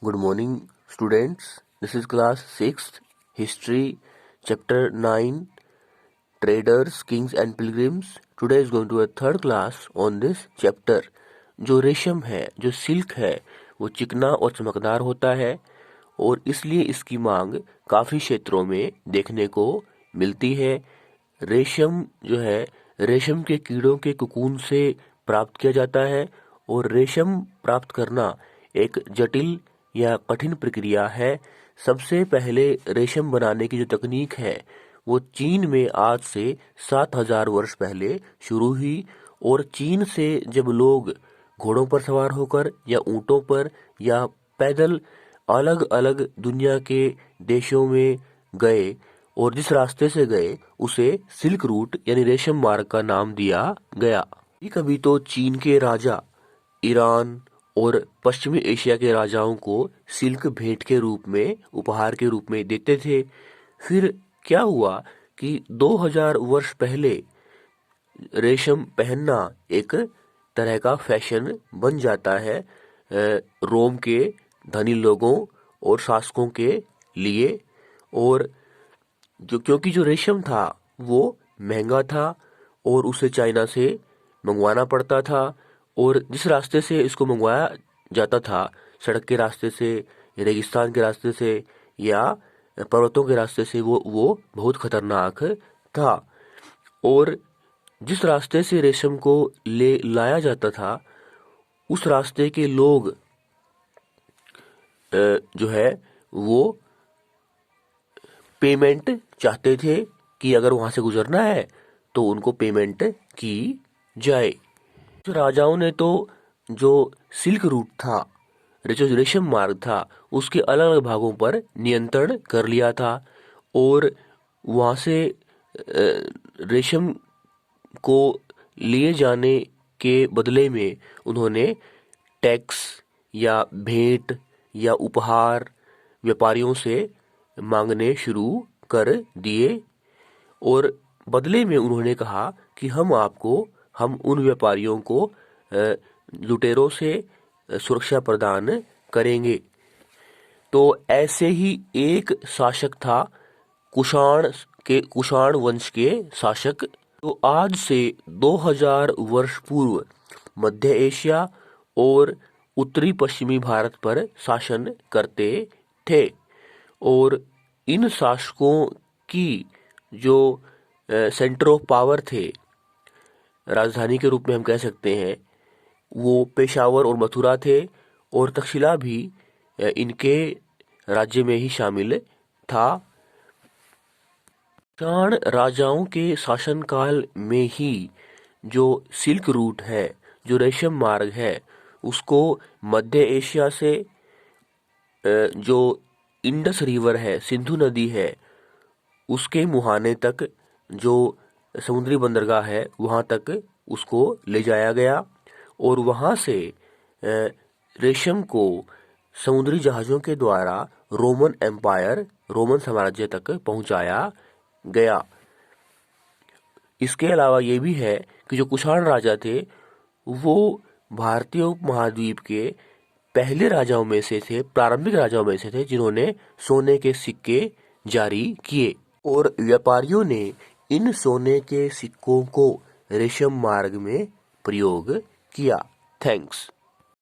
Good morning, students. This is class 6th, History, Chapter 9, Traders, Kings and Pilgrims. Today is going to a third class on this chapter. जो रेशम है, जो silk है, वो चिकना और चमकदार होता है और इसलिए इसकी मांग काफ़ी क्षेत्रों में देखने को मिलती है। रेशम जो है, रेशम के कीड़ों के कोकून से प्राप्त किया जाता है और रेशम प्राप्त करना एक जटिल या कठिन प्रक्रिया है। सबसे पहले रेशम बनाने की जो तकनीक है वो चीन में आज से 7000 वर्ष पहले शुरू हुई और चीन से जब लोग घोड़ों पर सवार होकर या ऊंटों पर या पैदल अलग अलग दुनिया के देशों में गए और जिस रास्ते से गए उसे सिल्क रूट यानी रेशम मार्ग का नाम दिया गया। कभी तो चीन के राजा ईरान और पश्चिमी एशिया के राजाओं को सिल्क भेंट के रूप में, उपहार के रूप में देते थे। फिर क्या हुआ कि 2000 वर्ष पहले रेशम पहनना एक तरह का फैशन बन जाता है रोम के धनी लोगों और शासकों के लिए। और क्योंकि जो रेशम था वो महंगा था और उसे चाइना से मंगवाना पड़ता था और जिस रास्ते से इसको मंगवाया जाता था, सड़क के रास्ते से, रेगिस्तान के रास्ते से या पर्वतों के रास्ते से, वो बहुत खतरनाक था। और जिस रास्ते से रेशम को ले लाया जाता था उस रास्ते के लोग जो है वो पेमेंट चाहते थे कि अगर वहां से गुजरना है तो उनको पेमेंट की जाए। राजाओं ने तो जो सिल्क रूट था, जो रेशम मार्ग था, उसके अलग अलग भागों पर नियंत्रण कर लिया था और वहां से रेशम को लिए जाने के बदले में उन्होंने टैक्स या भेंट या उपहार व्यापारियों से मांगने शुरू कर दिए और बदले में उन्होंने कहा कि हम उन व्यापारियों को लुटेरों से सुरक्षा प्रदान करेंगे। तो ऐसे ही एक शासक था कुषाण वंश के शासक, तो आज से 2000 वर्ष पूर्व मध्य एशिया और उत्तरी पश्चिमी भारत पर शासन करते थे। और इन शासकों की जो सेंटर ऑफ पावर थे, राजधानी के रूप में हम कह सकते हैं, वो पेशावर और मथुरा थे और तक्षशिला भी इनके राज्य में ही शामिल था। कुषाण राजाओं के शासनकाल में ही जो सिल्क रूट है, जो रेशम मार्ग है, उसको मध्य एशिया से जो इंडस रिवर है, सिंधु नदी है, उसके मुहाने तक जो समुद्री बंदरगाह है वहां तक उसको ले जाया गया और वहां से रेशम को समुद्री जहाजों के द्वारा रोमन साम्राज्य तक पहुंचाया गया। इसके अलावा ये भी है कि जो कुषाण राजा थे वो भारतीय उपमहाद्वीप के पहले राजाओं में से थे, प्रारंभिक राजाओं में से थे जिन्होंने सोने के सिक्के जारी किए और व्यापारियों ने इन सोने के सिक्कों को रेशम मार्ग में प्रयोग किया। थैंक्स।